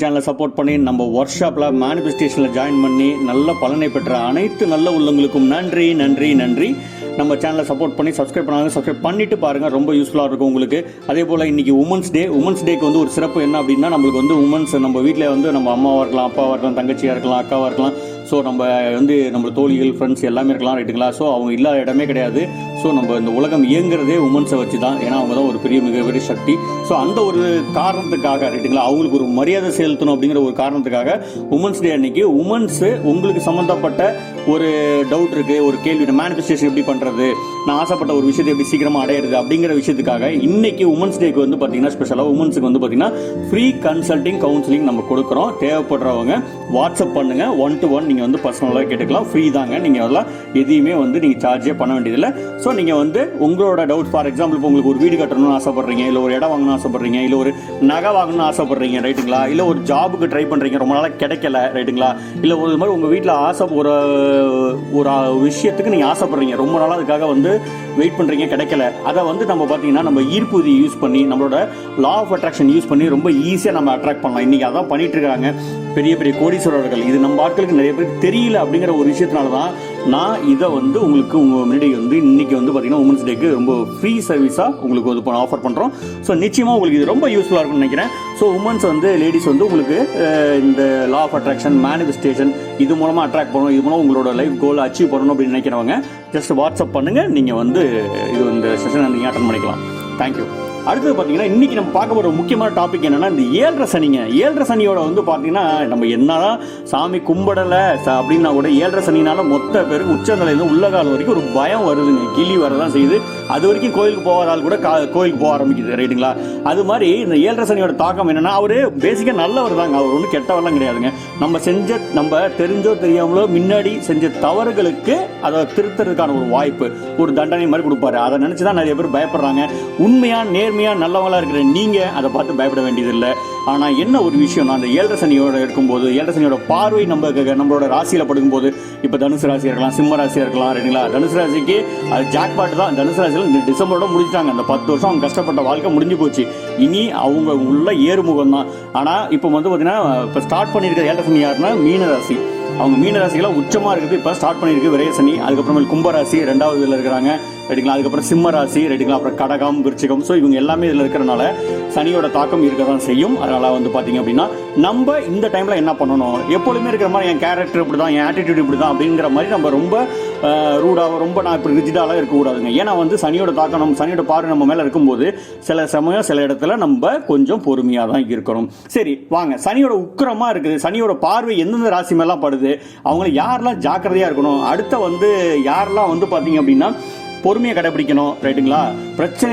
சேனலை சப்போர்ட் பண்ணி நம்ம ஒர்க் ஷாப்பில் மேனிஃபெஸ்டேஷனில் ஜாயின் பண்ணி நல்ல பலனை பெற்ற அனைத்து நல்ல உள்ளங்களுக்கும் நன்றி நன்றி நன்றி. நம்ம சேனலை சப்போர்ட் பண்ணி சப்ஸ்கிரைப் பண்ணாங்க, சப்ஸ்கிரைப் பண்ணிட்டு பாருங்கள், ரொம்ப யூஸ்ஃபுல்லாக இருக்கும் உங்களுக்கு. அதே போல் இன்றைக்கி உமன்ஸ் டேக்கு வந்து ஒரு சிறப்பு என்ன அப்படின்னா, நம்மளுக்கு வந்து உமன்ஸ் நம்ம வீட்டில் வந்து நம்ம அம்மாவாக இருக்கலாம், அப்பாவாக இருக்கலாம், தங்கச்சியாக இருக்கலாம், அக்காவாக இருக்கலாம். ஸோ நம்ம வந்து நம்ம தோழிகள் ஃப்ரெண்ட்ஸ் எல்லாமே இருக்கலாம், ரைட்டுங்களா? ஸோ அவங்க இல்லாத இடமே கிடையாது. ஸோ நம்ம இந்த உலகம் இயங்குறதே உமன்ஸை வச்சு தான். ஏன்னா அவங்க தான் ஒரு மிகப்பெரிய சக்தி. ஸோ அந்த ஒரு காரணத்துக்காக, ரைட்டுங்களா, அவங்களுக்கு ஒரு மரியாதை செலுத்தணும் அப்படிங்கிற ஒரு காரணத்துக்காக உமன்ஸ் டே அன்னைக்கு உங்களுக்கு சம்மந்தப்பட்ட ஒரு டவுட் இருக்குது, ஒரு கேள்வி, மேனிஃபெஸ்டேஷன் எப்படி பண்ணுறது, நான் ஆசைப்பட்ட ஒரு விஷயத்தை எப்படி சீக்கிரமாக அடையிறது அப்படிங்கிற விஷயத்துக்காக இன்னைக்கு உமன்ஸ் டேக்கு வந்து பார்த்தீங்கன்னா ஸ்பெஷலாக உமன்ஸுக்கு வந்து பார்த்தீங்கன்னா ஃப்ரீ கன்சல்டிங் கவுன்சிலிங் நம்ம கொடுக்குறோம். தேவைப்படுறவங்க வாட்ஸ்அப் பண்ணுங்க, 1-to-1 நீங்கள் வந்து பர்சனலாக கேட்டுக்கலாம். ஃப்ரீ தாங்க, நீங்கள் அதெல்லாம் எதையுமே வந்து நீங்கள் சார்ஜே பண்ண வேண்டியதில்லை. ஸோ நீங்கள் வந்து உங்களோட டவுட், ஃபார் எக்ஸாம்பிள் இப்போ உங்களுக்கு ஒரு வீடு கட்டணும்னு ஆசைப்படுறீங்க, இல்லை ஒரு இடம் வாங்கணும்னு ஆசைப்படுறீங்க, இல்லை ஒரு நகை வாங்கணும்னு ஆசைப்படுறீங்க, ரைட்டுங்களா? இல்லை ஒரு ஜாபுக்கு ட்ரை பண்ணுறீங்க, ரொம்ப நாளாக கிடைக்கல, ரைட்டுங்களா? இல்லை ஒரு மாதிரி உங்கள் வீட்டில் ஒரு விஷயத்துக்கு நீங்கள் ஆசைப்படுறீங்க, ரொம்ப நாளாக அதுக்காக வந்து வெயிட் பண்ணுறீங்க, கிடைக்கல. அதை வந்து நம்ம பார்த்தீங்கன்னா நம்ம ஈர்ப்பு விதி யூஸ் பண்ணி, நம்மளோட லா ஆஃப் அட்ராக்ஷன் யூஸ் பண்ணி ரொம்ப ஈஸியாக நம்ம அட்ராக்ட் பண்ணலாம். இன்றைக்கி அதான் பண்ணிட்டு இருக்காங்க பெரிய பெரிய கோடீஸ்வரர்கள். இது நம்ம ஆட்களுக்கு நிறைய பேருக்கு தெரியல அப்படிங்கிற ஒரு விஷயத்தினால தான் நான் இதை வந்து உங்களுக்கு உங்கள் முன்னாடி வந்து இன்றைக்கி வந்து பார்த்தீங்கன்னா உமன்ஸ் டேக்கு ரொம்ப ஃப்ரீ சர்வீஸாக உங்களுக்கு இது ஆஃபர் பண்ணுறோம். ஸோ நிச்சயமாக உங்களுக்கு இது ரொம்ப யூஸ்ஃபுல்லாக இருக்கும்னு நினைக்கிறேன். ஸோ உமன்ஸ் வந்து லேடிஸ் வந்து உங்களுக்கு இந்த லா ஆஃப் அட்ராக்ஷன், மேனிஃபெஸ்டேஷன் இது மூலமாக அட்ராக்ட் பண்ணணும், இது மூலம் உங்களோட லைஃப் கோல் அச்சீவ் பண்ணணும் அப்படின்னு நினைக்கிறவங்க ஜஸ்ட் வாட்ஸ்அப் பண்ணுங்கள். நீங்கள் வந்து இந்த செஷனை நீங்கள் அட்டன் பண்ணிக்கலாம். தேங்க்யூ. அடுத்தது பார்த்தீங்கன்னா இன்றைக்கி நம்ம பார்க்க போகிற முக்கியமான டாபிக் என்னென்னா இந்த 7.5 சனிங்க. 7.5 சனியோட வந்து பார்த்தீங்கன்னா நம்ம என்னதான் சாமி கும்பிடலை அப்படின்னா கூட 7.5 சனினால மொத்த பேருக்கு உச்சநிலையில உள்ளகாலம் வரைக்கும் ஒரு பயம் வருதுங்க, கிளி வரதான் செய்யுது. அது வரைக்கும் கோயிலுக்கு போகாதால் கூட கோயிலுக்கு போக ஆரம்பிக்குது, ரைட்டுங்களா? அது மாதிரி இந்த 7.5 சனியோட தாக்கம் என்னென்னா, அவர் பேசிக்காக நல்லவர் தாங்க, அவர் ஒன்றும் கெட்டவரெல்லாம் கிடையாதுங்க. நம்ம தெரிஞ்சோ தெரியாமலோ முன்னாடி செஞ்ச தவறுகளுக்கு அதை திருத்துறதுக்கான ஒரு வாய்ப்பு, ஒரு தண்டனை மாதிரி கொடுப்பாரு. அதை நினச்சி தான் நிறைய பேர் பயப்படுறாங்க. உண்மையாக நல்லவங்களா இருக்கிற நீங்க அதை பார்த்து பயப்பட வேண்டியதில்லை. ஆனா என்ன ஒரு விஷயம், அந்த 7.5 சனியோட இருக்கும்போது, 7.5 சனியோட பார்வை நம்மளோட ராசியில படுக்கும்போது, இப்ப தனுசு ராசியா இருக்கலாம், சிம்ம ராசியா இருக்கலாம், ரைட்டுங்களா? தனுசு ராசிக்கு அது ஜாக்பாட் தான். தனுசு ராசியில இந்த டிசம்பரோட முடிச்சிட்டாங்க. அந்த 10 வருஷம் அவங்க கஷ்டப்பட்ட வாழ்க்கை முடிஞ்சு போச்சு. இனி அவங்க உள்ள ஏறுமுகம் தான். ஆனா இப்போ வந்து பாத்தீங்கன்னா இப்ப ஸ்டார்ட் பண்ணிருக்கிற 7.5 சனி யாருன்னா மீன ராசி. அவங்க மீன ராசிகளாக உச்சமாக இருக்குது, இப்போ ஸ்டார்ட் பண்ணியிருக்கு விரைய சனி. அதுக்கப்புறமே கும்பராசி 2வது இதில் இருக்கிறாங்க, ரைட்டுங்களா? அதுக்கப்புறம் சிம்ம ராசி, ரைட்டுங்களா? அப்புறம் கடகம், விருச்சிகம். ஸோ இவங்க எல்லாமே இதில் இருக்கிறனால சனியோட தாக்கம் இருக்க தான் செய்யும். அதனால் வந்து பார்த்தீங்க அப்படின்னா நம்ம இந்த டைமில் என்ன பண்ணணும், எப்பொழுதுமே இருக்கிற மாதிரி என் கேரக்டர் இப்படி தான், என் ஆட்டிடியூட் இப்படி தான் அப்படிங்கிற மாதிரி நம்ம ரொம்ப ரூடாக, ரொம்ப நான் இப்படி ரிஜிடாலாம் இருக்கக்கூடாதுங்க. ஏன்னா வந்து சனியோட தாக்கம், நம்ம சனியோட பார்வை நம்ம மேலே இருக்கும்போது சில சமயம் சில இடத்துல நம்ம கொஞ்சம் பொறுமையாக தான் இருக்கணும். சரி வாங்க, சனியோட உக்கிரமாக இருக்குது, சனியோட பார்வை எந்தெந்த ராசி மேலாம் படுது, அவங்க யாரெல்லாம் ஜாக்கிரதையாக இருக்கணும், அடுத்த வந்து யாரெல்லாம் வந்து பார்த்தீங்க அப்படின்னா பொறுமையை கடைபிடிக்கணும், ரைட்டுங்களா? பிரச்சனை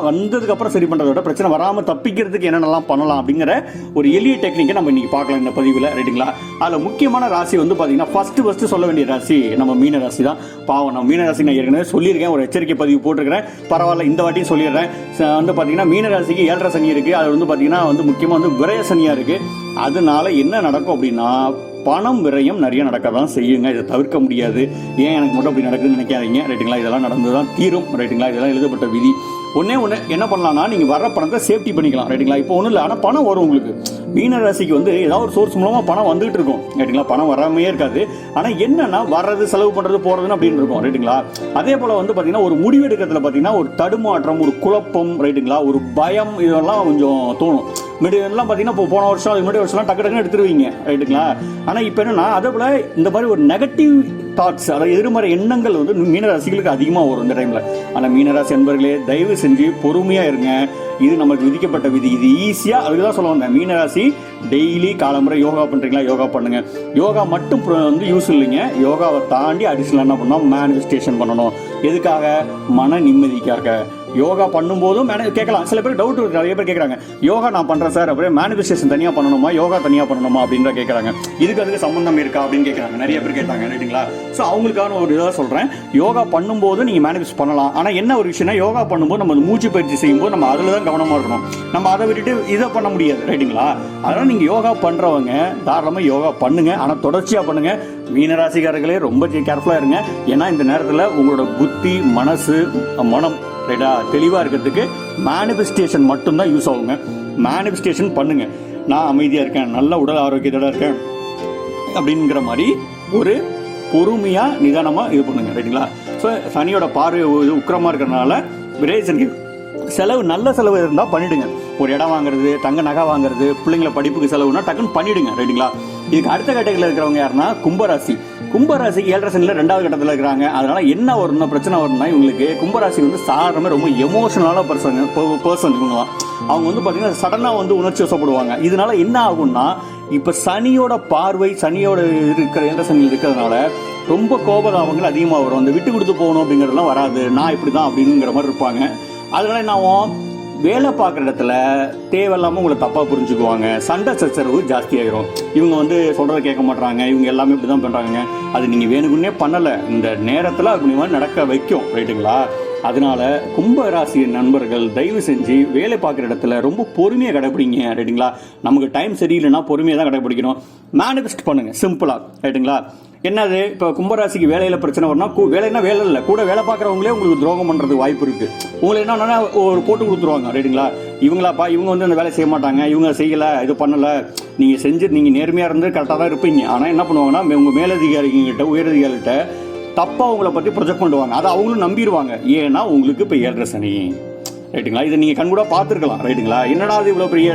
வந்ததுக்கு அப்புறம் சரி பண்றதை விட பிரச்சனை வராமல் தப்பிக்கிறதுக்கு என்னென்னலாம் பண்ணலாம் அப்படிங்கிற ஒரு எளிய டெக்னிக்கை நம்ம இன்னைக்கு பார்க்கலாம் இந்த பதிவில், ரைட்டுங்களா? அதில் முக்கியமான ராசி வந்து பார்த்தீங்கன்னா ஃபர்ஸ்ட் சொல்ல வேண்டிய ராசி நம்ம மீன ராசி தான். பாவம், நம்ம மீன ராசி நான் ஏற்கனவே சொல்லியிருக்கேன், ஒரு எச்சரிக்கை பதிவு போட்டிருக்கிறேன், பரவாயில்ல இந்த வாட்டியும் சொல்லிடுறேன். வந்து பார்த்தீங்கன்னா மீன ராசிக்கு 7.5 சனி இருக்குது. அது வந்து பார்த்தீங்கன்னா வந்து முக்கியமாக வந்து விரய சனியாக இருக்குது. அதனால என்ன நடக்கும் அப்படின்னா பணம் விரயம் நிறைய நடக்க தான் செய்யுங்க. இதை தவிர்க்க முடியாது. ஏன் எனக்கு மட்டும் அப்படி நடக்குதுன்னு நினைக்காதீங்க, ரைட்டுங்களா? இதெல்லாம் நடந்து தான் தீரும், ரைட்டுங்களா? இதெல்லாம் எழுதப்பட்ட விதி. ஒன்று என்ன பண்ணலாம்னா, நீங்கள் வர்ற பணத்தை சேஃப்டி பண்ணிக்கலாம், ரைட்டுங்களா? இப்போ ஒன்றும் இல்லை, ஆனால் பணம் வரும் உங்களுக்கு. மீன ராசிக்கு வந்து ஏதாவது ஒரு சோர்ஸ் மூலமாக பணம் வந்துகிட்டு இருக்கும், ரைட்டுங்களா? பணம் வராமையே இருக்காது. ஆனால் என்னன்னா வர்றது, செலவு பண்ணுறது, போகிறதுன்னு அப்படின்னு இருக்கும், ரைட்டுங்களா? அதே போல் வந்து பார்த்தீங்கன்னா ஒரு முடிவு எடுக்கிறதுல பார்த்தீங்கன்னா ஒரு தடுமாற்றம், ஒரு குழப்பம், ரைட்டுங்களா? ஒரு பயம், இதெல்லாம் கொஞ்சம் தோணும். எல்லாம் பார்த்தீங்கன்னா இப்போ போன வருஷம் அது முன்னாடி வருஷம்லாம் டக்கு எடுத்துருவீங்க, ரைட்டுங்களா? ஆனால் இப்போ என்னன்னா அதே போல் இந்த மாதிரி ஒரு நெகட்டிவ் தாட்ஸ், அதாவது எதிர்மறை எண்ணங்கள் வந்து மீனராசிகளுக்கு அதிகமாக வரும் இந்த டைமில். ஆனால் மீனராசி அன்பர்களே, தயவு செஞ்சு பொறுமையாக இருங்க. இது நமக்கு விதிக்கப்பட்ட விதி. இது ஈஸியாக அதுக்கு தான் சொல்ல வந்தேன். மீனராசி டெய்லி காலமுறை யோகா பண்ணுறீங்களா, யோகா பண்ணுங்க. யோகா மட்டும் வந்து யூஸ் இல்லைங்க. யோகாவை தாண்டி அடிஷனல் என்ன பண்ணணும், மேனிஃபெஸ்டேஷன் பண்ணணும். எதுக்காக? மன நிம்மதிக்காக. யோகா பண்ணும்போதும் கேட்கலாம், சில பேர் டவுட் இருக்கு, நிறைய பேர் கேட்குறாங்க, யோகா நான் பண்ணுறேன் சார், அப்படியே மேனிஃபெஸ்டேஷன் தனியாக பண்ணணுமா, யோகா தனியாக பண்ணணுமா அப்படின்ற கேட்குறாங்க. அதுக்கு சம்பந்தம் இருக்கா அப்படின்னு கேட்குறாங்க, நிறைய பேர் கேட்டாங்க, ரைட்டுங்களா? ஸோ அவங்களுக்கான ஒரு இதாக சொல்கிறேன். யோகா பண்ணும்போது நீங்கள் மேனிஃபெஸ்ட் பண்ணலாம். ஆனால் என்ன ஒரு விஷயம்னா, யோகா பண்ணும்போது நம்ம மூச்சு பயிற்சி செய்யும்போது நம்ம அதில் தான் கவனமாக இருக்கணும். நம்ம அதை விட்டுட்டு இதை பண்ண முடியாது, ரைட்டுங்களா? அதனால் நீங்கள் யோகா பண்ணுறவங்க தாராளமாக யோகா பண்ணுங்க, ஆனால் தொடர்ச்சியாக பண்ணுங்க. மீனராசிக்காரர்களே ரொம்ப கேர்ஃபுல்லாக இருங்க. ஏன்னா இந்த நேரத்தில் உங்களோட புத்தி, மனசு, மனம் ரைட்டா தெளிவாக இருக்கிறதுக்கு மேனிஃபெஸ்டேஷன் மட்டும்தான் யூஸ் ஆகுங்க. மேனிஃபெஸ்டேஷன் பண்ணுங்க. நான் அமைதியாக இருக்கேன், நல்ல உடல் ஆரோக்கியத்தோட இருக்கேன் அப்படிங்கிற மாதிரி ஒரு பொறுமையாக நிதானமாக இது பண்ணுங்க. ரைட்டுங்களா? ஸோ சனியோட பார்வை உக்கிரமாக இருக்கிறதுனால விரேசன் செலவு, நல்ல செலவு இருந்தால் பண்ணிவிடுங்க. ஒரு இடம் வாங்குறது, தங்க நகை வாங்குறது, பிள்ளைங்களை படிப்புக்கு செலவுனா டக்குன்னு பண்ணிவிடுங்க. ரைட்டுங்களா? இதுக்கு அடுத்த கேட்டகரியில் இருக்கிறவங்க யாருன்னா கும்பராசி. கும்பராசிக்கு 7.5 சனியில் 2வது கட்டத்தில் இருக்கிறாங்க. அதனால என்ன வரும்னா பிரச்சனை வரும்னா, இவங்களுக்கு கும்பராசி வந்து சாதாரணமாக ரொம்ப எமோஷனலான பர்சன் இவங்களாம். அவங்க வந்து பார்த்தீங்கன்னா சடனாக வந்து உணர்ச்சி வசப்படுவாங்க. இதனால என்ன ஆகும்னா, இப்போ சனியோட பார்வை, சனியோட இருக்கிற 7.5 சனியில் இருக்கிறதுனால ரொம்ப கோபதாபங்கள் அதிகமாக வரும். அந்த விட்டு கொடுத்து போகணும் அப்படிங்கிறதுலாம் வராது. நான் இப்படி தான் அப்படிங்கிற மாதிரி இருப்பாங்க. அதனால என்ன வேலை பார்க்குற இடத்துல தேவையில்லாமல் உங்களை தப்பாக புரிஞ்சுக்குவாங்க. சண்டை சச்சரவு ஜாஸ்தியாகிடும். இவங்க வந்து சொல்கிறத கேட்க மாட்டாங்க, இவங்க எல்லாமே இப்படி தான் பண்ணுறாங்க. அது நீங்கள் வேணுக்குன்னே பண்ணலை, இந்த நேரத்தில் அப்படி மாதிரி நடக்க வைக்கும். ரைட்டுங்களா? அதனால கும்பராசி நண்பர்கள் தயவு செஞ்சு வேலை பார்க்குற இடத்துல ரொம்ப பொறுமையாக கடைப்பிடிங்க. ரைட்டுங்களா? நமக்கு டைம் சரியில்லைன்னா பொறுமையாக தான் கடைப்பிடிக்கணும். மேனிஃபெஸ்ட் பண்ணுங்க சிம்பிளாக. ரைட்டுங்களா? என்னது, இப்போ கும்பராசிக்கு வேலையில் பிரச்சனை வரும்னா, வேலைன்னா வேலை இல்லை, கூட வேலை பார்க்குறவங்களே உங்களுக்கு துரோகம் பண்ணுறது வாய்ப்பு இருக்குது. உங்களுக்கு என்னன்னா ஒரு போட்டு கொடுத்துருவாங்க. ரைட்டுங்களா? இவங்களாப்பா, இவங்க வந்து அந்த வேலை செய்ய மாட்டாங்க, இவங்க செய்யலை, இது பண்ணலை. நீங்கள் செஞ்சு நீங்கள் நேர்மையாக இருந்து கரெக்டாக தான் இருப்பீங்க. ஆனால் என்ன பண்ணுவாங்கன்னா, உங்கள் மேலதிகாரிகிட்ட, உயரதிகாரிகிட்ட தப்பாக உங்களை பற்றி ப்ரொஜெக்ட் பண்ணுவாங்க. அதை அவங்களும் நம்பிடுவாங்க. ஏன்னா உங்களுக்கு இப்போ 7.5 சனி. ரைட்டுங்களா? இதை நீங்கள் கண்கூட பார்த்துருக்கலாம். ரைட்டுங்களா? என்னடா அது இவ்வளோ பெரிய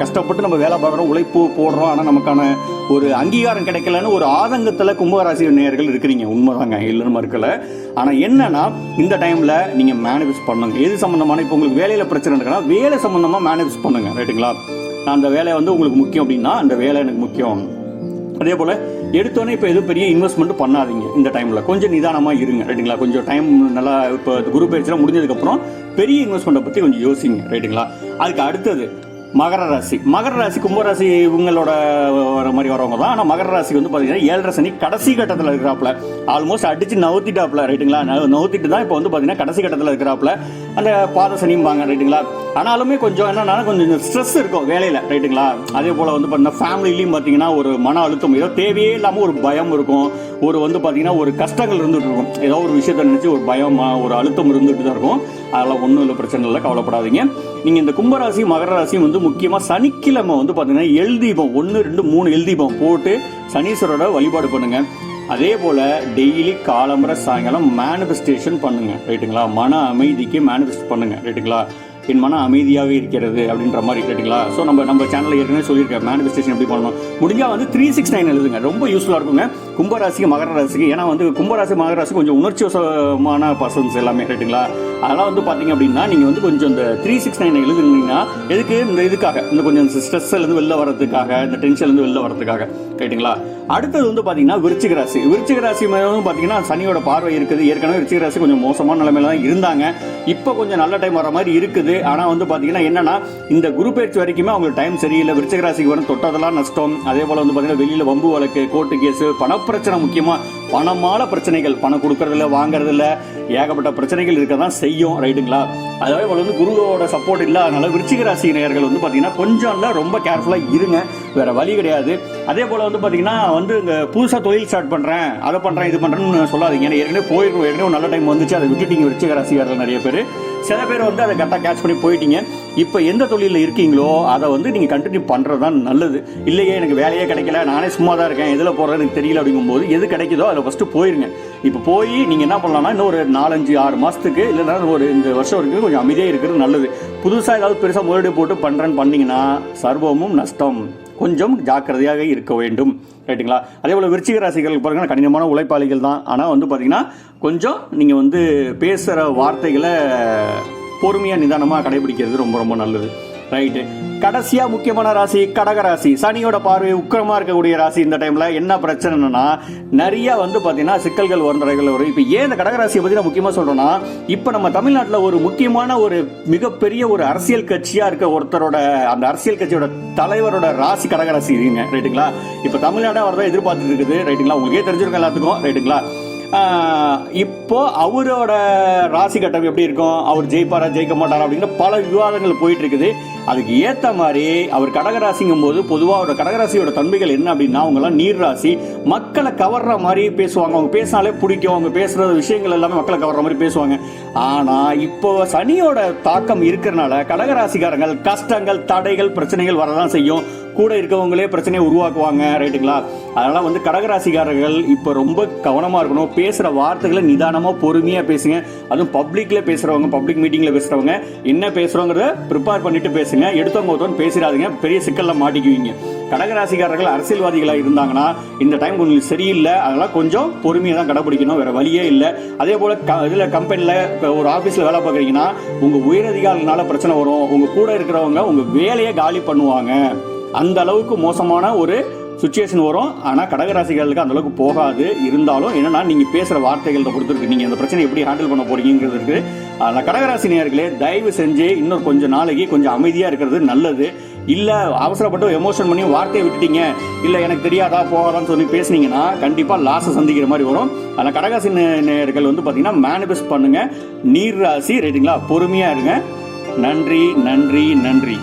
கஷ்டப்பட்டு நம்ம வேலை பார்க்குறோம், உழைப்பு போடுறோம், ஆனால் நமக்கான ஒரு அங்கீகாரம் கிடைக்கலன்னு ஒரு ஆதங்கத்தில் கும்பராசி நேயர்கள் இருக்கிறீங்க. உண்மைதாங்க, இல்லைன்னு இருக்கல. ஆனால் என்னன்னா, இந்த டைமில் நீங்கள் மேனிஃபெஸ்ட் பண்ணுங்க. எது சம்மந்தமான, இப்போ உங்களுக்கு வேலையில் பிரச்சனை இருக்குன்னா வேலை சம்மந்தமாக மேனிஃபெஸ்ட் பண்ணுங்க. ரைட்டுங்களா? நான் அந்த வேலை வந்து உங்களுக்கு முக்கியம் அப்படின்னா அந்த வேலை எனக்கு முக்கியம். அதே போல் எடுத்தோன்னே இப்போ எதுவும் பெரிய இன்வெஸ்ட்மெண்ட் பண்ணாதீங்க. இந்த டைமில் கொஞ்சம் நிதானமாக இருங்க. ரைட்டுங்களா? கொஞ்சம் டைம் நல்லா, இப்போ குரு பயிற்சிலாம் முடிஞ்சதுக்கப்புறம் பெரிய இன்வெஸ்ட்மெண்ட்டை பற்றி கொஞ்சம் யோசிங்க. ரைட்டுங்களா? அதுக்கு அடுத்தது மகர ராசி. மகர ராசி கும்பராசி இவங்களோட வர மாதிரி வரவங்க தான். ஆனால் மகர ராசிக்கு வந்து பார்த்தீங்கன்னா 7.5 சனி கடைசி கட்டத்தில் இருக்கிறாப்புல. ஆல்மோஸ்ட் அடிச்சு நவுத்திட்டாப்புல. ரைட்டுங்களா? நவுத்திட்டு தான் இப்போ வந்து பார்த்தீங்கன்னா கடைசி கட்டத்தில் இருக்கிறாப்புல. அந்த பாத சனிம்பாங்க. ரைட்டுங்களா? ஆனாலுமே கொஞ்சம் என்னன்னா கொஞ்சம் ஸ்ட்ரெஸ் இருக்கும் வேலையில். ரைட்டுங்களா? அதே போல் வந்து பார்த்தீங்கன்னா ஃபேமிலிலையும் பார்த்தீங்கன்னா ஒரு மன அழுத்தம், ஏதோ தேவையே இல்லாமல் ஒரு பயம் இருக்கும். ஒரு வந்து பார்த்தீங்கன்னா ஒரு கஷ்டங்கள் இருந்துகிட்டு இருக்கும். ஏதோ ஒரு விஷயத்த நினச்சி ஒரு பயம், ஒரு அழுத்தம் இருந்துகிட்டு தான் இருக்கும். அதெல்லாம் ஒன்றும் இல்லை, பிரச்சனை இல்லை, கவலைப்படாதீங்க. நீங்கள் இந்த கும்பராசி மகர ராசியும் வந்து முக்கியமாக சனிக்கிழமை வந்து பார்த்தீங்கன்னா எல் தீபம் 1, 2, 3 எல் தீபம் போட்டு சனீஸ்வரோட வழிபாடு பண்ணுங்க. அதே போல் டெய்லி காலம்பரை சாயங்காலம் மேனிஃபெஸ்டேஷன் பண்ணுங்க. ரைட்டுங்களா? மன அமைதிக்கு மேனிஃபெஸ்ட் பண்ணுங்க. ரைட்டுங்களா? என் மன அமைதியாக இருக்கிறது அப்படின்ற மாதிரி. ரைட்டுங்களா? ஸோ நம்ம சேனலில் ஏற்கனவே சொல்லியிருக்கேன் மேனிஃபெஸ்டேஷன் எப்படி பண்ணணும். முடிஞ்சால் வந்து 369 எழுதுங்க, ரொம்ப யூஸ்ஃபுல்லாக இருக்குங்க கும்பராசிக்கு மகர ராசிக்கு. ஏன்னா வந்து கும்பராசி மகர ராசி கொஞ்சம் உணர்ச்சி வசமான பர்சன்ஸ் எல்லாமே. ரைட்டுங்களா? அதெல்லாம் வந்து பார்த்தீங்க அப்படின்னா நீங்கள் வந்து கொஞ்சம் இந்த 369 எழுதுனீங்கன்னா எதுக்கு, இந்த இதுக்காக, இந்த கொஞ்சம் ஸ்ட்ரெஸ்லேருந்து வெளில வர்றதுக்காக, இந்த டென்ஷன்லேருந்து வெளில வர்றதுக்காக. ரைட்டுங்களா? அடுத்தது வந்து பார்த்தீங்கன்னா விருச்சிக ராசி. விருச்சிக ராசி மேலும் பார்த்தீங்கன்னா சனியோட பார்வை இருக்குது. ஏற்கனவே விருச்சிக ராசி கொஞ்சம் மோசமான நிலைமையில தான் இருந்தாங்க. இப்போ கொஞ்சம் நல்ல டைம் வர மாதிரி இருக்குது. ஆனால் வந்து பார்த்தீங்கன்னா என்னன்னா, இந்த குரு பயிற்சி வரைக்குமே அவங்களுக்கு டைம் சரியில்லை. விருச்சிக ராசிக்கு வரும் தொட்டதெல்லாம் நஷ்டம். அதே போல் வந்து பார்த்தீங்கன்னா வெளியில் வம்பு வழக்கு, கோர்ட்டு கேஸு, பணப்பிரச்சனை, முக்கியமாக பணமால பிரச்சனைகள், பணம் கொடுக்கறதில்ல, வாங்குறதில்ல, ஏகப்பட்ட பிரச்சனைகள் இருக்க தான் செய்யும். ரைட்டுங்களா? அதே போல் வந்து குருவோட சப்போர்ட் இல்லாதனால விருச்சிக ராசி நேயர்கள் வந்து பார்த்தீங்கன்னா கொஞ்சம் இல்லை, ரொம்ப கேர்ஃபுல்லாக இருங்க, வேற வழி கிடையாது. அதே போல் வந்து பார்த்தீங்கன்னா வந்து இங்கே புதுசாக தொழில் ஸ்டார்ட் பண்ணுறேன், அதை பண்ணுறேன், இது பண்ணுறேன்னு சொல்லாதீங்க. ஏன்னா ஏற்கனவே போயிருக்கும், ஏற்கனவே நல்ல டைம் வந்துச்சு, அதை விட்டுட்டீங்க விருச்சிக ராசிக்காரர்கள் நிறைய பேர். சில பேர் வந்து அதை கரெக்டாக கேட்ச் பண்ணி போயிட்டீங்க. இப்போ எந்த தொழிலில் இருக்கீங்களோ அதை வந்து நீங்கள் கண்டினியூ பண்ணுறது தான் நல்லது. இல்லையே எனக்கு வேலையே கிடைக்கல, நானே சும்மா தான் இருக்கேன், எதில் போகிறது எனக்கு தெரியல அப்படிங்கும்போது எது கிடைக்குதோ அதில் ஃபஸ்ட்டு போயிருங்க. இப்போ போய் நீங்கள் என்ன பண்ணலாம்னா இன்னும் ஒரு 4, 5, 6 மாதத்துக்கு இல்லைன்னா ஒரு இந்த வருஷம் வரைக்கும் கொஞ்சம் அமைதியாக இருக்கிறது நல்லது. புதுசாக ஏதாவது பெருசாக முதலீடு போட்டு பண்ணுறேன்னு பண்ணிங்கன்னா சர்வமும் நஷ்டம். கொஞ்சம் ஜாக்கிரதையாக இருக்க வேண்டும். ரைட்டுங்களா? அதே போல் விருச்சிக ராசிகளுக்கு பாருங்கன்னா கடினமான உழைப்பாளிகள் தான். ஆனால் வந்து பார்த்தீங்கன்னா கொஞ்சம் நீங்கள் வந்து பேசுகிற வார்த்தைகளை பொறுமையாக நிதானமாக கடைபிடிக்கிறது ரொம்ப ரொம்ப நல்லது. ரைட்டு. கடைசியாக முக்கியமான ராசி கடகராசி. சனியோட பார்வை உக்கிரமாக இருக்கக்கூடிய ராசி. இந்த டைமில் என்ன பிரச்சனைனா நிறைய வந்து பார்த்தீங்கன்னா சிக்கல்கள் வரும். இப்போ ஏன் இந்த கடகராசியை பற்றி நான் முக்கியமாக சொல்கிறேன்னா, இப்போ நம்ம தமிழ்நாட்டில் ஒரு முக்கியமான ஒரு மிகப்பெரிய ஒரு அரசியல் கட்சியாக இருக்க ஒருத்தரோட, அந்த அரசியல் கட்சியோட தலைவரோட ராசி கடகராசி இருக்குங்க. ரைட்டுங்களா? இப்போ தமிழ்நாடு அவர் தான் எதிர்பார்த்துட்டு இருக்குது. ரைட்டுங்களா? உங்களுக்கே தெரிஞ்சிருக்கும் எல்லாத்துக்கும். ரைட்டுங்களா? இப்போ அவரோட ராசி கட்டம் எப்படி இருக்கும், அவர் ஜெயிப்பாரா ஜெயிக்க மாட்டாரா அப்படிங்கிற பல விவாதங்கள் போயிட்டு இருக்குது. அதுக்கு ஏற்ற மாதிரி அவர் கடகராசிங்கும் போது பொதுவாக அவரோட கடகராசியோட தன்மைகள் என்ன அப்படின்னா, அவங்கெல்லாம் நீர் ராசி, மக்களை கவர்ற மாதிரி பேசுவாங்க. அவங்க பேசினாலே பிடிக்கும், அவங்க பேசுகிற விஷயங்கள் எல்லாமே மக்களை கவர்ற மாதிரி பேசுவாங்க. ஆனால் இப்போ சனியோட தாக்கம் இருக்கிறனால கடகராசிக்காரங்கள் கஷ்டங்கள், தடைகள், பிரச்சனைகள் வரதான் செய்யும். கூட இருக்கவங்களே பிரச்சனையை உருவாக்குவாங்க. ரைட்டுங்களா? அதனால வந்து கடகராசிக்காரர்கள் இப்போ ரொம்ப கவனமாக இருக்கணும். பேசுகிற வார்த்தைகளை நிதானமாக பொறுமையாக பேசுங்க. அதுவும் பப்ளிக்ல பேசுகிறவங்க, பப்ளிக் மீட்டிங்கில் பேசுகிறவங்க என்ன பேசுகிறோங்கிறத ப்ரிப்பேர் பண்ணிட்டு பேசுங்க. எடுத்தவங்க ஒருத்தவங்க பேசிடாதீங்க, பெரிய சிக்கலில் மாட்டிக்குவீங்க. கடகராசிக்காரர்கள் அரசியல்வாதிகளாக இருந்தாங்கன்னா இந்த டைம் உங்களுக்கு சரியில்லை. அதெல்லாம் கொஞ்சம் பொறுமையாக தான் கடைபிடிக்கணும், வேற வழியே இல்லை. அதே போல் இதில் கம்பெனியில் ஒரு ஆஃபீஸில் வேலை பார்க்குறீங்கன்னா உங்கள் உயரதிகாரினால பிரச்சனை வரும். உங்கள் கூட இருக்கிறவங்க உங்கள் வேலையை காலி பண்ணுவாங்க. அந்த அளவுக்கு மோசமான ஒரு சுச்சுவேஷன் வரும். ஆனால் கடகராசிகளுக்கு அந்த அளவுக்கு போகாது. இருந்தாலும் என்னன்னா நீங்கள் பேசுகிற வார்த்தைகளை பொறுத்திருக்கு, நீங்கள் அந்த பிரச்சனை எப்படி ஹேண்டில் பண்ண போறீங்கிறது இருக்கு. அதில் கடகராசி நேயர்களே, தயவு செஞ்சு இன்னும் கொஞ்சம் நாளைக்கு கொஞ்சம் அமைதியாக இருக்கிறது நல்லது. இல்லை அவசரப்பட்டு எமோஷன் பண்ணி வார்த்தையை விட்டுட்டீங்க, இல்லை எனக்கு தெரியாதா போகாதான்னு சொல்லி பேசுனீங்கன்னா கண்டிப்பாக லாஸை சந்திக்கிற மாதிரி வரும். அதில் கடகராசி நேயர்கள் வந்து பார்த்தீங்கன்னா மேனிஃபெஸ்ட் பண்ணுங்க. நீர் ராசி ரைட்டுங்களா, பொறுமையாக இருங்க. நன்றி நன்றி நன்றி.